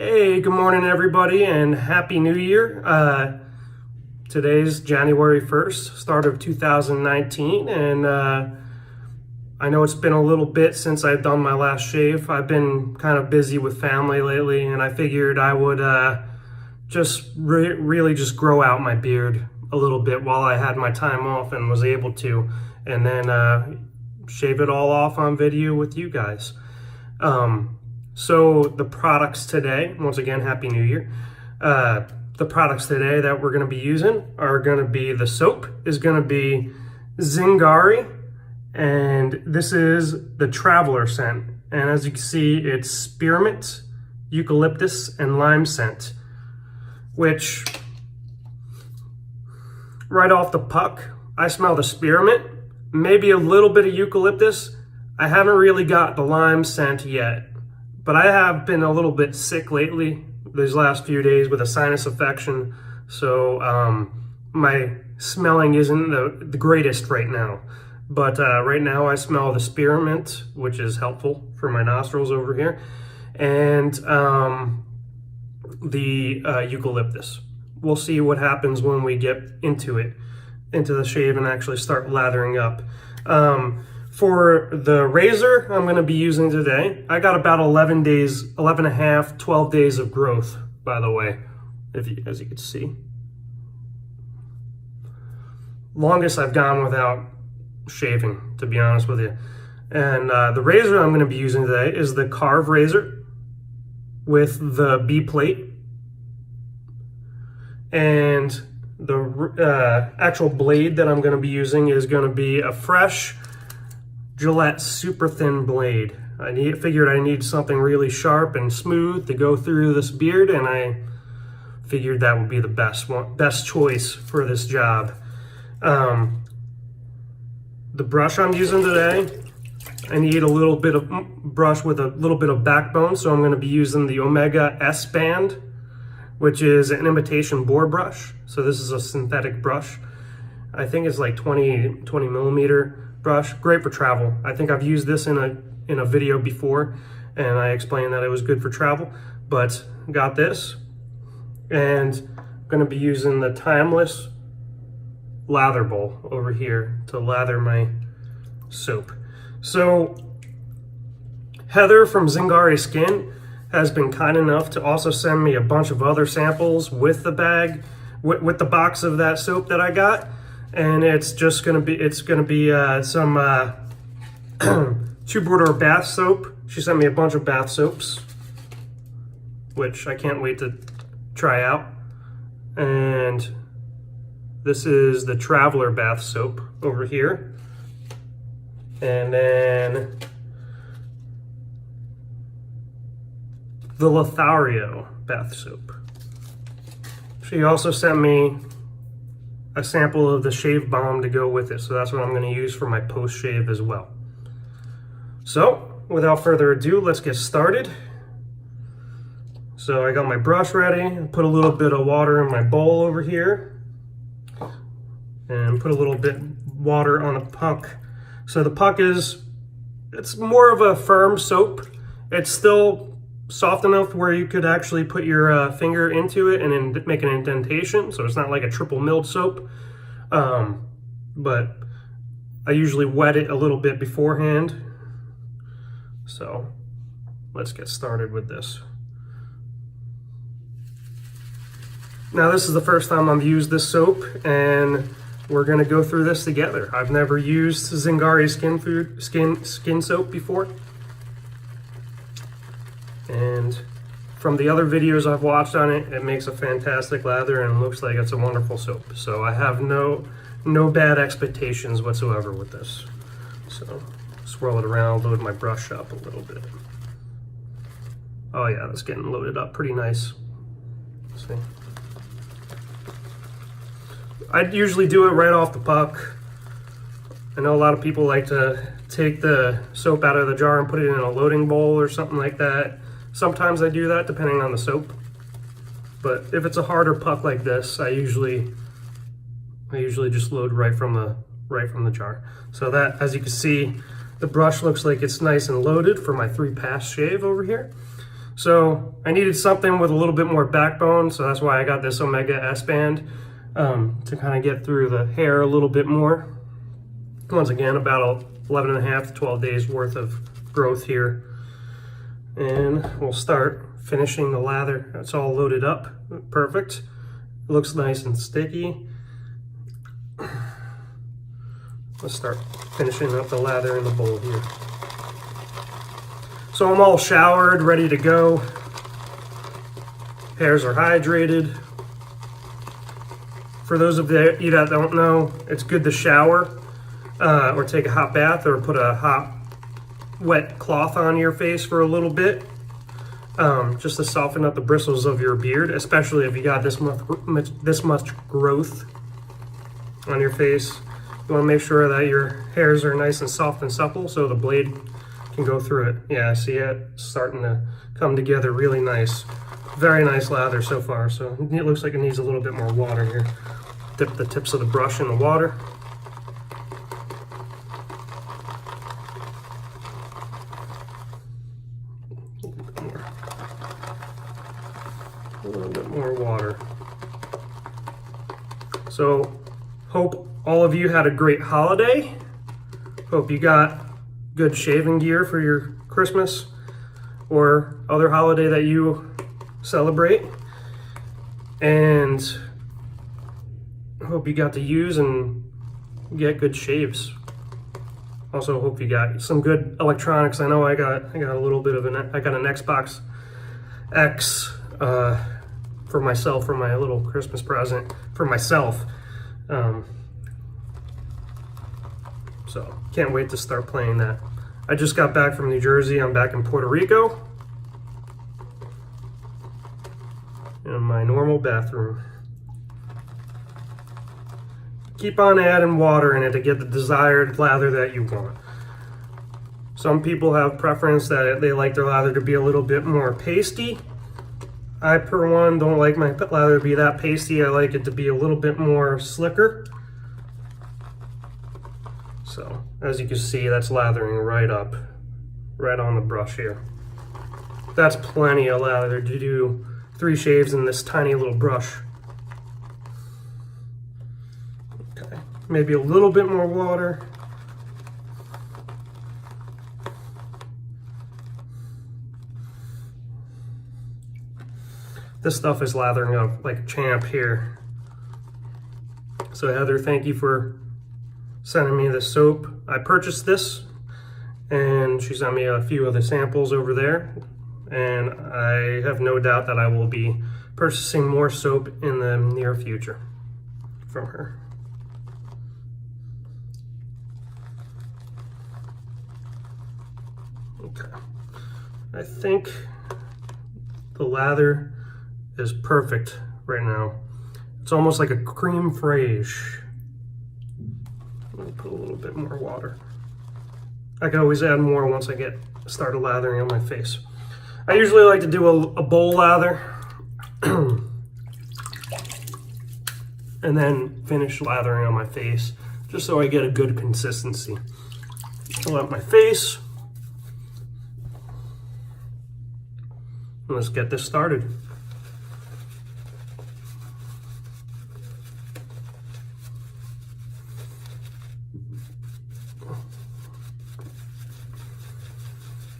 Hey, good morning everybody and Happy New Year. Today's January 1st, start of 2019, and I know it's been a little bit since I've done my last shave. I've been kind of busy with family lately, and I figured I would just really just grow out my beard a little bit while I had my time off and was able to, and then shave it all off on video with you guys. So the products today, once again, Happy New Year. The products today that we're going to be using are going to be, the soap is going to be Zingari, and this is the Traveler scent. And as you can see, it's spearmint, eucalyptus, and lime scent, which right off the puck, I smell the spearmint, maybe a little bit of eucalyptus. I haven't really got the lime scent yet. But I have been a little bit sick lately, these last few days, with a sinus infection. So my smelling isn't the greatest right now. But right now I smell the spearmint, which is helpful for my nostrils over here, and the eucalyptus. We'll see what happens when we get into the shave and actually start lathering up. For the razor I'm going to be using today, I got about 11 days, 11 and a half, 12 days of growth, by the way, as you can see. Longest I've gone without shaving, to be honest with you. And the razor I'm going to be using today is the Carve razor with the B plate. And the actual blade that I'm going to be using is going to be a fresh Gillette super thin blade. Figured I need something really sharp and smooth to go through this beard, and I figured that would be the best choice for this job. The brush I'm using today, I need a little bit of brush with a little bit of backbone, so I'm going to be using the Omega S band, which is an imitation boar brush. So this is a synthetic brush. I think it's like 20 millimeter brush, great for travel. I think I've used this in a video before, and I explained that it was good for travel, but got this, and I'm going to be using the Timeless lather bowl over here to lather my soap. So Heather from Zingari Skin has been kind enough to also send me a bunch of other samples with the bag, with the box of that soap that I got. And it's gonna be some two-border bath soap. She sent me a bunch of bath soaps, which I can't wait to try out. And this is the Traveler bath soap over here. And then the Lothario bath soap. She also sent me a sample of the shave balm to go with it, so that's what I'm going to use for my post shave as well. So without further ado, let's get started. So I got my brush ready, put a little bit of water in my bowl over here, and put a little bit water on the puck. So the puck it's more of a firm soap. It's still soft enough where you could actually put your finger into it and then make an indentation, so it's not like a triple milled soap. But I usually wet it a little bit beforehand. So let's get started with this. Now this is the first time I've used this soap, and we're gonna go through this together. I've never used Zingari skin soap before. And from the other videos I've watched on it, it makes a fantastic lather and looks like it's a wonderful soap. So I have no bad expectations whatsoever with this. So swirl it around, load my brush up a little bit. Oh yeah, that's getting loaded up pretty nice. See? I usually do it right off the puck. I know a lot of people like to take the soap out of the jar and put it in a loading bowl or something like that. Sometimes I do that depending on the soap, but if it's a harder puck like this, I usually just load right from the jar. So that, as you can see, the brush looks like it's nice and loaded for my 3-pass shave over here. So I needed something with a little bit more backbone, so that's why I got this Omega S band to kind of get through the hair a little bit more. Once again, about 11 and a half to 12 days worth of growth here. And we'll start finishing the lather. It's all loaded up, perfect. It looks nice and sticky. Let's start finishing up the lather in the bowl here. So I'm all showered, ready to go. Hairs are hydrated. For those of you that don't know, it's good to shower or take a hot bath or put a hot wet cloth on your face for a little bit, just to soften up the bristles of your beard, especially if you got this much growth on your face. You want to make sure that your hairs are nice and soft and supple so the blade can go through it. Yeah, I see it starting to come together really nice. Very nice lather so far. So it looks like it needs a little bit more water here. Dip the tips of the brush in the water. A little bit more water. So hope all of you had a great holiday. Hope you got good shaving gear for your Christmas or other holiday that you celebrate. And hope you got to use and get good shaves. Also hope you got some good electronics. I know I got a little bit of an Xbox X for myself, for my little Christmas present for myself. So can't wait to start playing that. I just got back from New Jersey. I'm back in Puerto Rico in my normal bathroom. Keep on adding water in it to get the desired lather that you want. Some people have preference that they like their lather to be a little bit more pasty. I, per one, don't like my lather to be that pasty. I like it to be a little bit more slicker. So, as you can see, that's lathering right up, right on the brush here. That's plenty of lather to do 3 shaves in this tiny little brush. Okay, maybe a little bit more water. This stuff is lathering up like a champ here. So Heather, thank you for sending me the soap. I purchased this and she sent me a few of the samples over there, and I have no doubt that I will be purchasing more soap in the near future from her. Okay, I think the lather is perfect right now. It's almost like a creme fraiche. Let me put a little bit more water. I can always add more once I get started lathering on my face. I usually like to do a bowl lather and then finish lathering on my face, just so I get a good consistency. Fill out my face. Let's get this started.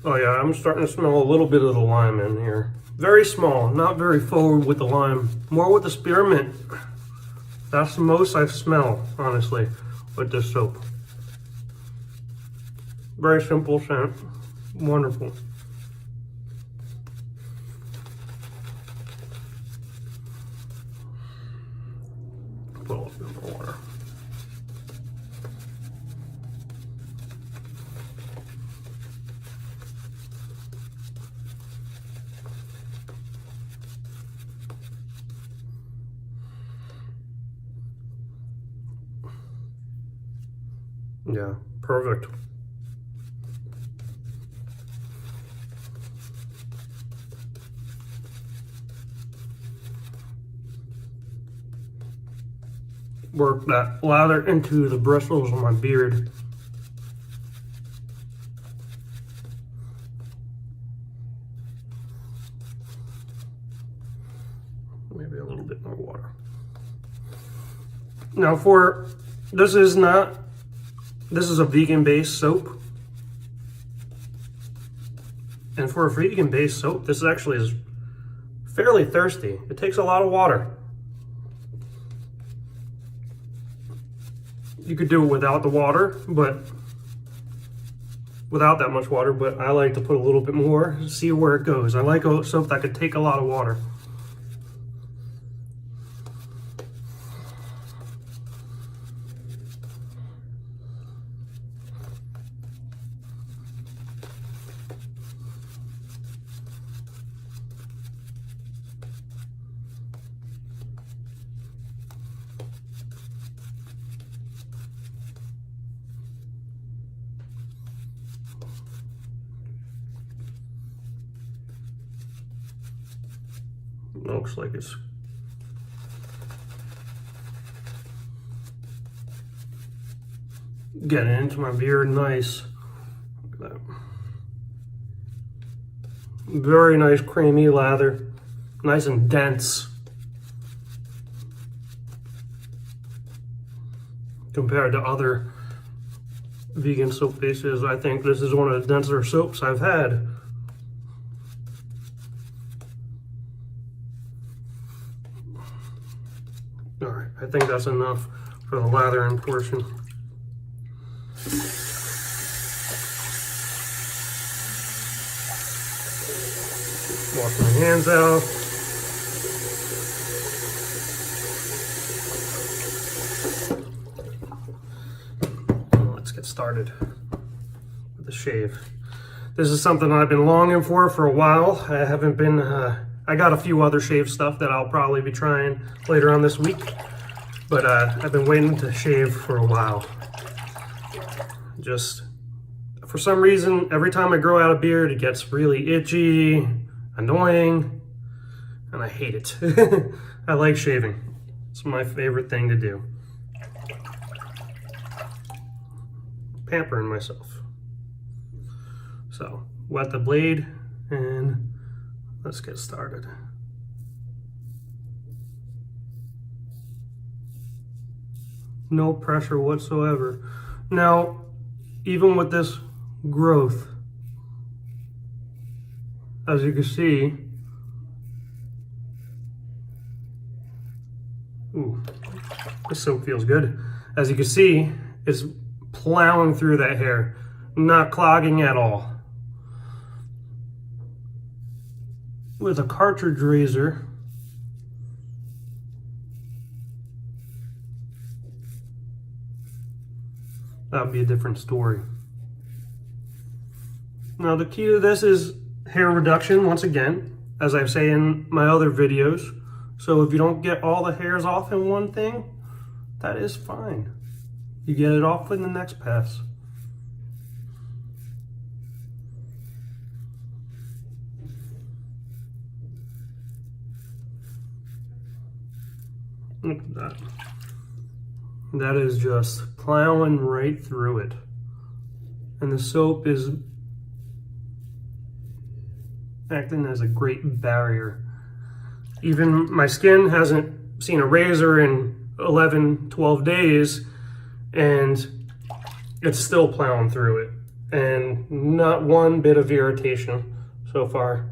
Oh yeah, I'm starting to smell a little bit of the lime in here. Very small, not very forward with the lime, more with the spearmint. That's the most I've smelled, honestly, with this soap. Very simple scent, wonderful. Put a little bit more water. Yeah, perfect. Work that lather into the bristles of my beard. Now this is a vegan-based soap. And for a vegan-based soap, this actually is fairly thirsty. It takes a lot of water. You could do it without the water, but without that much water, but I like to put a little bit more, see where it goes. I like a soap that could take a lot of water. Looks like it's getting into my beard nice. Look at that. Very nice creamy lather, nice and dense compared to other vegan soap bases. I think this is one of the denser soaps I've had. Alright, I think that's enough for the lathering portion. Wash my hands out. Let's get started with the shave. This is something I've been longing for a while. I haven't been, I got a few other shave stuff that I'll probably be trying later on this week, but I've been waiting to shave for a while. Just, for some reason, every time I grow out a beard, it gets really itchy, annoying, and I hate it. I like shaving. It's my favorite thing to do. Pampering myself. So, wet the blade, and let's get started. No pressure whatsoever. Now, even with this growth, as you can see, ooh, this soap feels good. As you can see, it's plowing through that hair, not clogging at all. With a cartridge razor, that would be a different story. Now the key to this is hair reduction, once again, as I say in my other videos. So if you don't get all the hairs off in one thing, that is fine. You get it off in the next pass. Look at that. That is just plowing right through it. And the soap is acting as a great barrier. Even my skin hasn't seen a razor in 11, 12 days, and it's still plowing through it. And not one bit of irritation so far.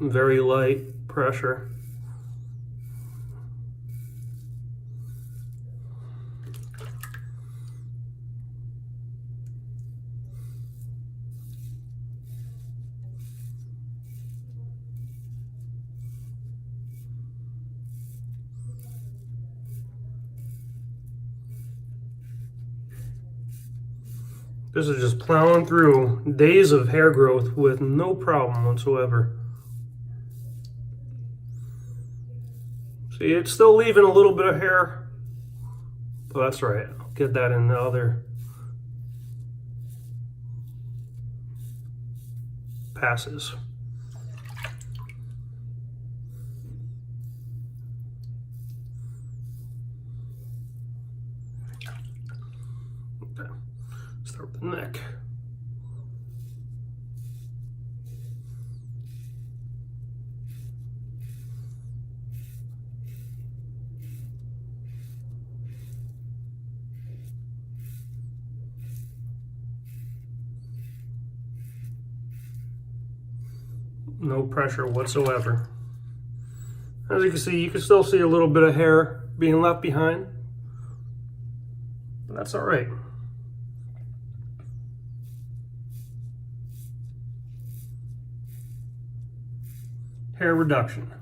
Very light pressure. This is just plowing through days of hair growth with no problem whatsoever. See, it's still leaving a little bit of hair, but that's right. I'll get that in the other passes. Okay, start with the neck. No pressure whatsoever. As you can see, you can still see a little bit of hair being left behind, but that's all right. Hair reduction.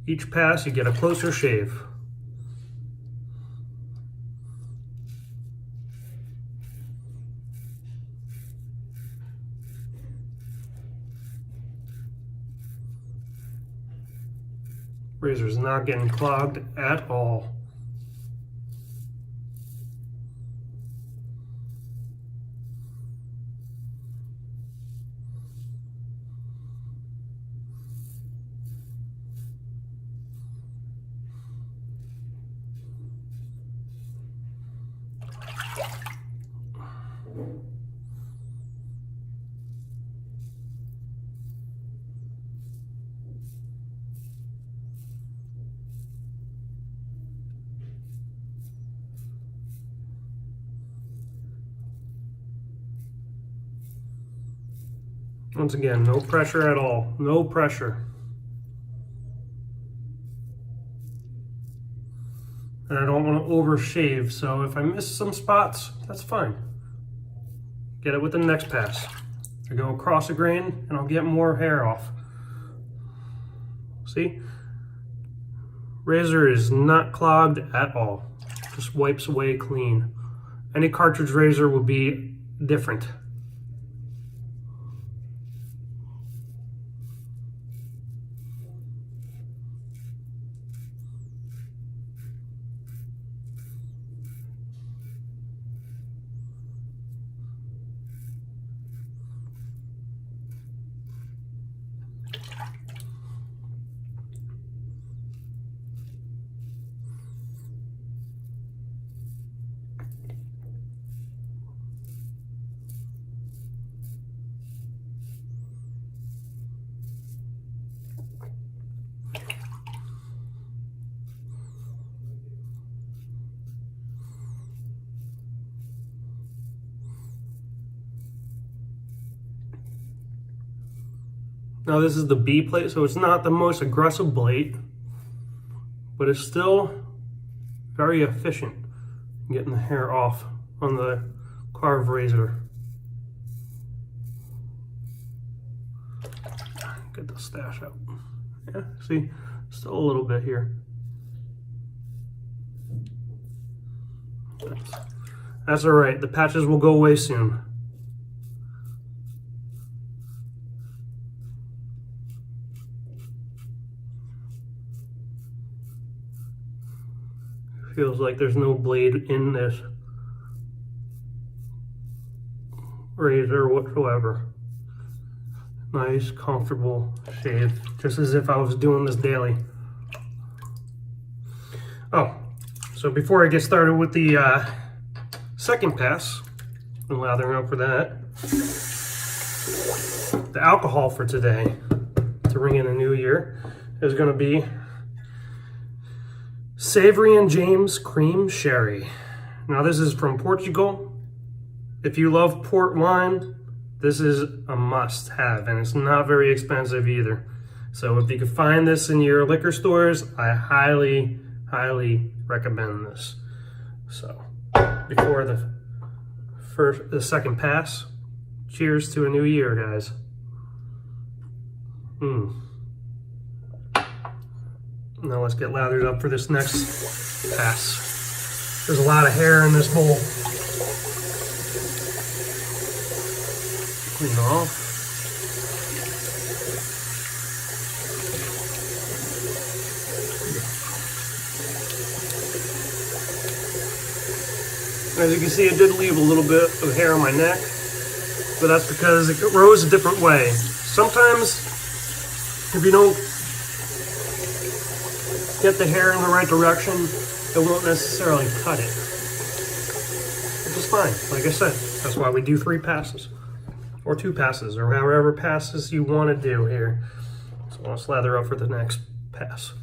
Each pass, you get a closer shave. Razor's not getting clogged at all. Once again, no pressure at all. No pressure. And I don't want to overshave, so if I miss some spots, that's fine. Get it with the next pass. I go across a grain and I'll get more hair off. See? Razor is not clogged at all. Just wipes away clean. Any cartridge razor would be different. Now this is the B plate, so it's not the most aggressive blade, but it's still very efficient in getting the hair off on the carved razor. Get the stash out. Yeah, see, still a little bit here. That's all right, the patches will go away soon. Feels like there's no blade in this razor whatsoever. Nice, comfortable shave, just as if I was doing this daily. Oh, so before I get started with the second pass, I'm lathering up for that. The alcohol for today, to ring in a new year, is going to be Savory and James Cream Sherry. Now this is from Portugal. If you love port wine, this is a must-have, and it's not very expensive either. So if you can find this in your liquor stores, I highly, highly recommend this. So before the second pass, cheers to a new year, guys. Now let's get lathered up for this next pass. There's a lot of hair in this bowl. Clean off. As you can see, it did leave a little bit of hair on my neck, but that's because it rose a different way. Sometimes, if you don't get the hair in the right direction, it won't necessarily cut it. Which is fine. Like I said, that's why we do 3 passes. Or 2 passes, or however passes you want to do here. So let's lather up for the next pass.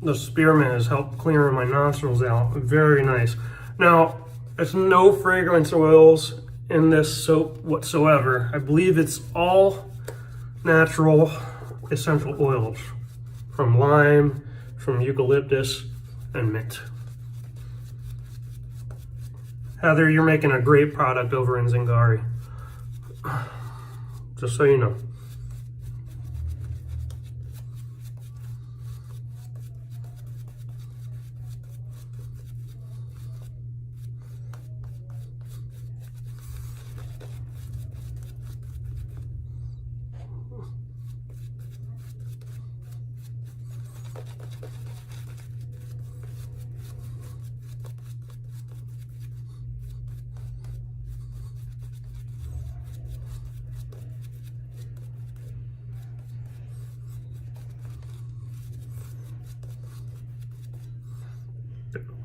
The spearmint has helped clearing my nostrils out. Very nice. Now, there's no fragrance oils in this soap whatsoever. I believe it's all natural essential oils from lime, from eucalyptus, and mint. Heather, you're making a great product over in Zingari. Just so you know.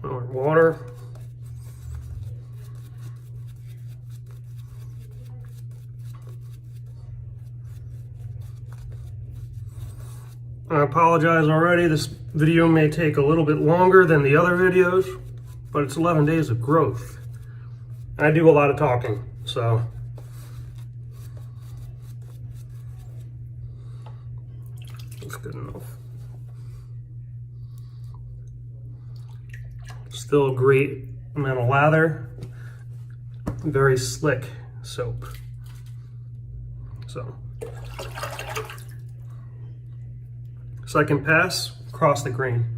More water. I apologize already. This video may take a little bit longer than the other videos, but it's 11 days of growth. I do a lot of talking, so that's good enough. Still a great amount of lather, very slick soap. So, second pass, across the grain.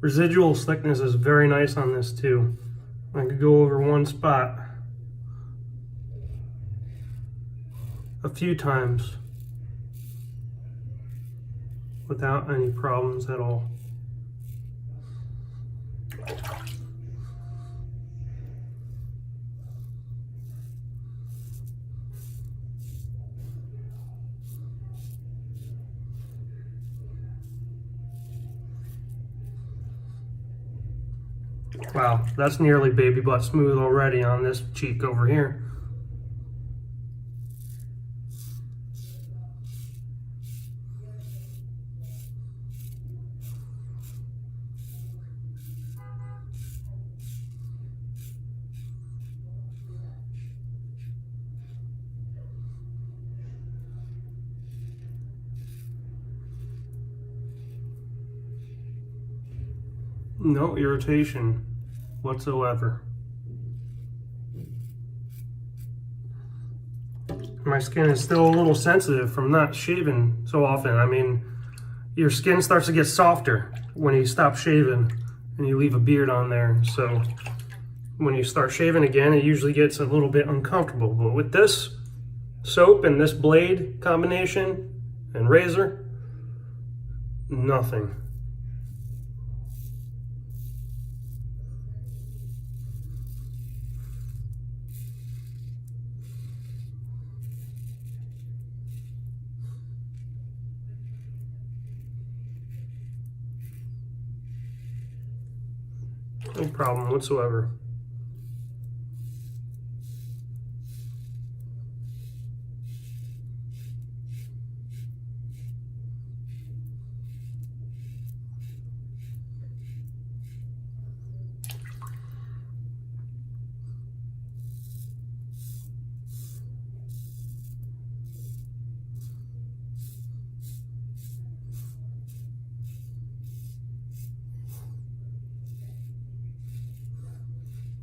Residual slickness is very nice on this too. I could go over one spot a few times without any problems at all. Wow, that's nearly baby butt smooth already on this cheek over here. No irritation whatsoever. My skin is still a little sensitive from not shaving so often. I mean, your skin starts to get softer when you stop shaving and you leave a beard on there. So when you start shaving again, it usually gets a little bit uncomfortable. But with this soap and this blade combination and razor, nothing. No problem whatsoever.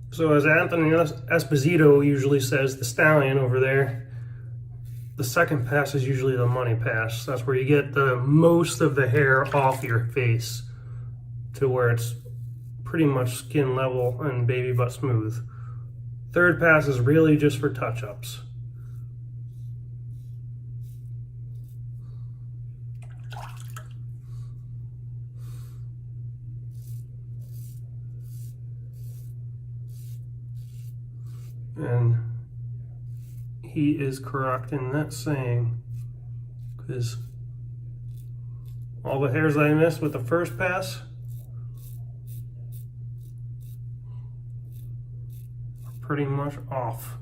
So as Anthony Esposito usually says, the stallion over there, the second pass is usually the money pass. That's where you get the most of the hair off your face to where it's pretty much skin level and baby butt smooth. Third pass is really just for touch-ups. And he is correct in that saying, because All the hairs I missed with the first pass are pretty much off.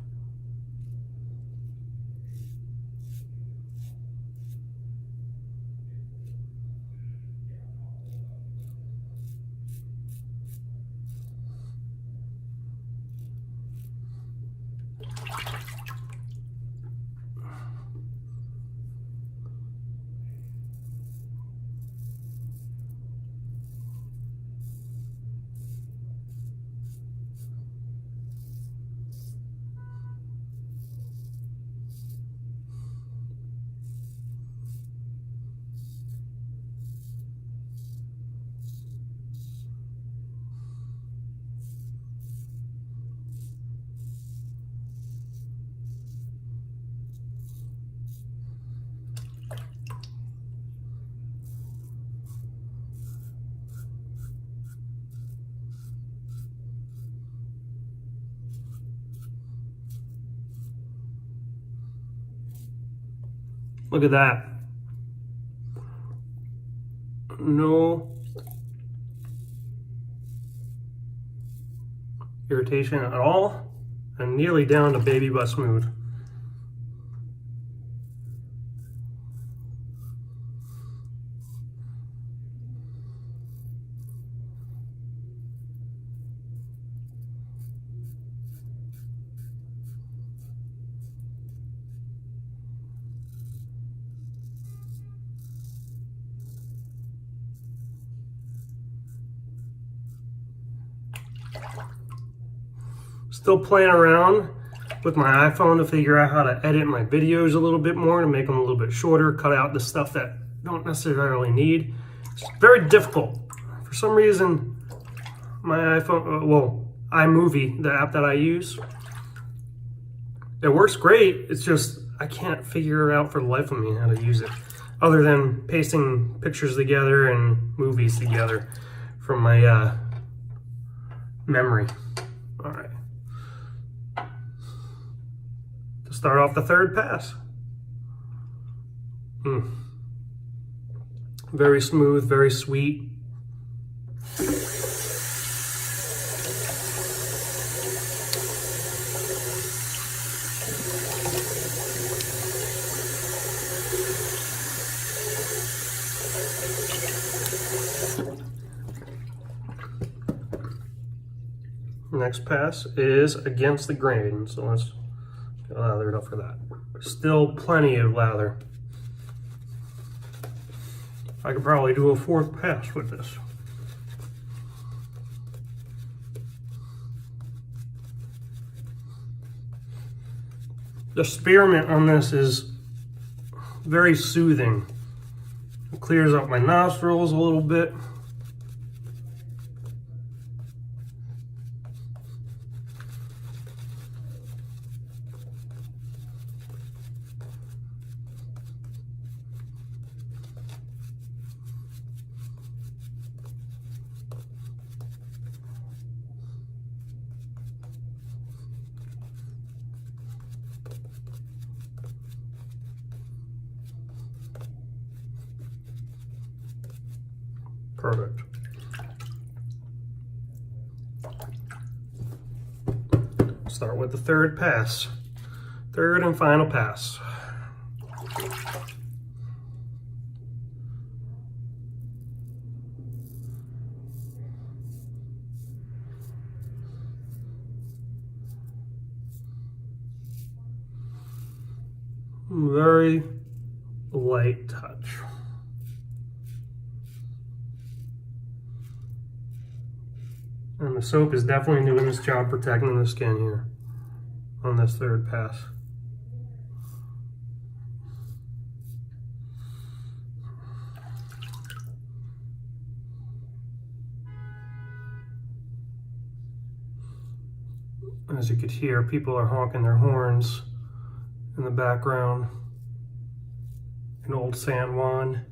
Look at that. No irritation at all, and nearly down to baby butt smooth. Still playing around with my iPhone to figure out how to edit my videos a little bit more, to make them a little bit shorter, cut out the stuff that don't necessarily need. It's very difficult. For some reason, my iPhone, well, iMovie, the app that I use, it works great. It's just, I can't figure out for the life of me how to use it, other than pasting pictures together and movies together from my memory. All right. To start off the third pass. Very smooth, very sweet. Next pass is against the grain, so let's get lathered up for that. Still plenty of lather. I could probably do a fourth pass with this. The spearmint on this is very soothing. It clears up my nostrils a little bit. Perfect. Start with the third pass. Third and final pass. Very light touch. And the soap is definitely doing its job protecting the skin here on this third pass. As you could hear, people are honking their horns in the background. An old San Juan.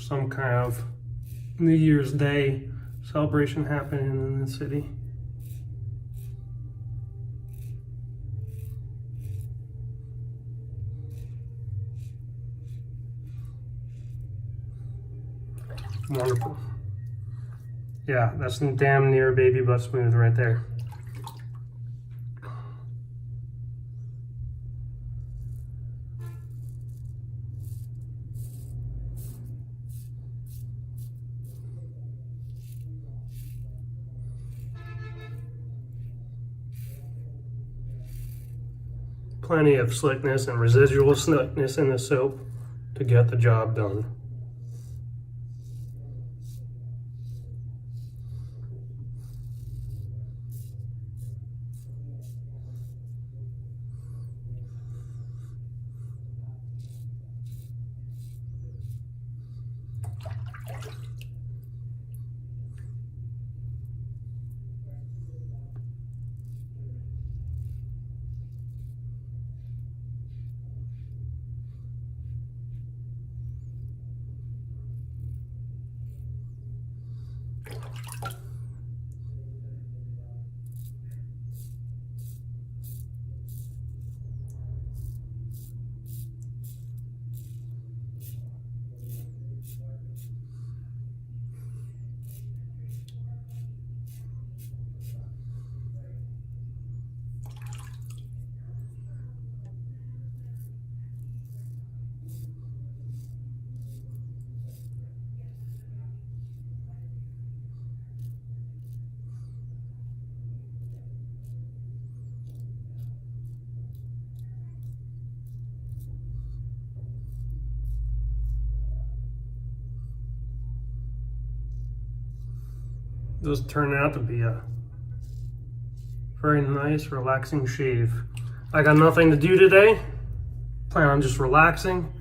some kind of New Year's Day celebration happening in the city. Wonderful. Yeah, that's damn near baby butt smooth right there. Plenty of slickness and residual slickness in the soap to get the job done. This turned out to be a very nice, relaxing shave. I got nothing to do today. Plan on just relaxing.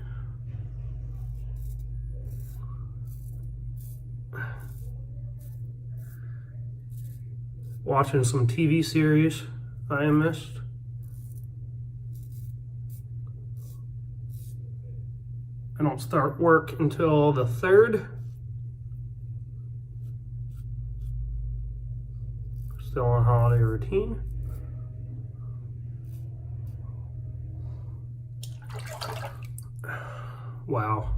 Watching some TV series I missed. I don't start work until the 3rd. Still on holiday routine. Wow.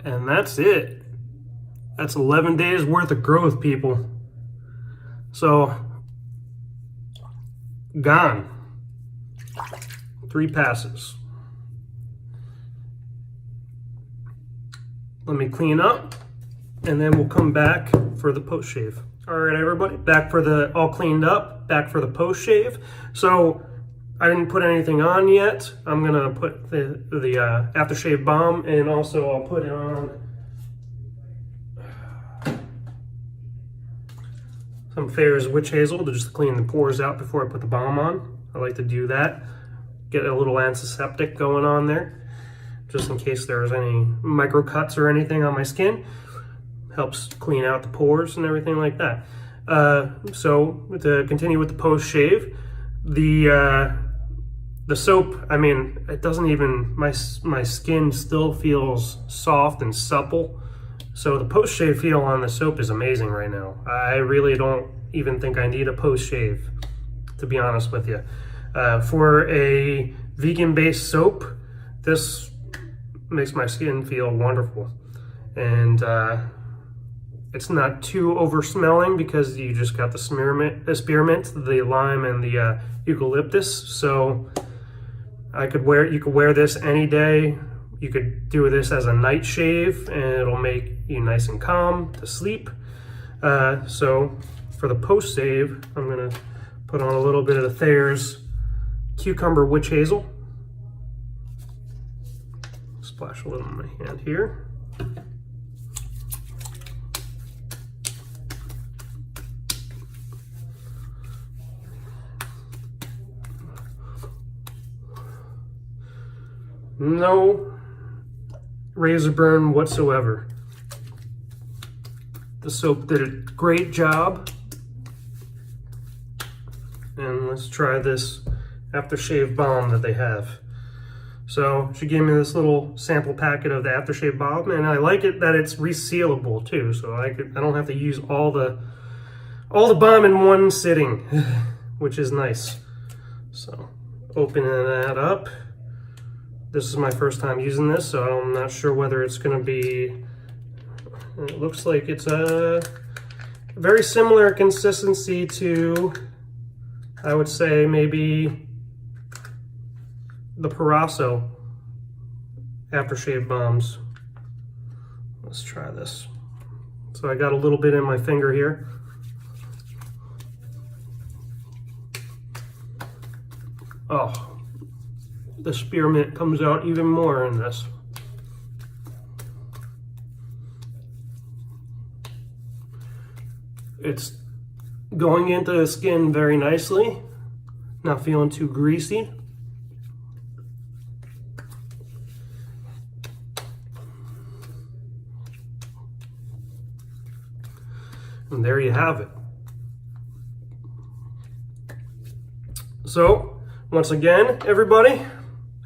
And that's it. That's 11 days worth of growth, people. So, gone. 3 passes. Let me clean up, and then we'll come back for the post shave. All right, everybody, back for the all cleaned up, back for the post shave. So I didn't put anything on yet. I'm gonna put the aftershave balm, and also I'll put it on some Fair's Witch Hazel to just clean the pores out before I put the balm on. I like to do that. Get a little antiseptic going on there, just in case there's any micro cuts or anything on my skin. Helps clean out the pores and everything like that. So to continue with the post shave, the soap, I mean, it doesn't even, my skin still feels soft and supple. So the post shave feel on the soap is amazing right now. I really don't even think I need a post shave, to be honest with you. For a vegan based soap, this makes my skin feel wonderful. And it's not too over smelling because you just got the spearmint, the lime, and the eucalyptus. So you could wear this any day, You could do this as a night shave and it'll make you nice and calm to sleep. So for the post save, I'm gonna put on a little bit of the Thayer's Cucumber Witch Hazel. Splash a little on my hand here. No razor burn whatsoever. The soap did a great job. And let's try this aftershave balm that they have. So she gave me this little sample packet of the aftershave balm, and I like it that it's resealable too. So I don't have to use all the balm in one sitting, which is nice. So opening that up. This is my first time using this, so I'm not sure whether it's going to be... It looks like it's a very similar consistency to, I would say, maybe the Parasso aftershave balms. Let's try this. So I got a little bit in my finger here. Oh. The spearmint comes out even more in this. It's going into the skin very nicely, not feeling too greasy. And there you have it. So, once again, everybody,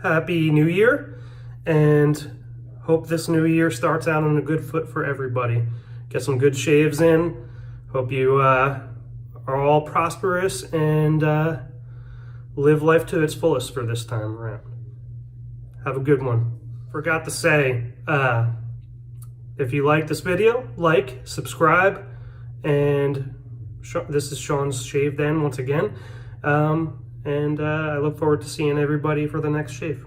Happy New Year, and hope this new year starts out on a good foot for everybody. Get some good shaves in. Hope you are all prosperous and live life to its fullest for this time around. Have a good one. Forgot to say, if you like this video, like, subscribe, and this is Sean's Shave Den once again. And I look forward to seeing everybody for the next shave.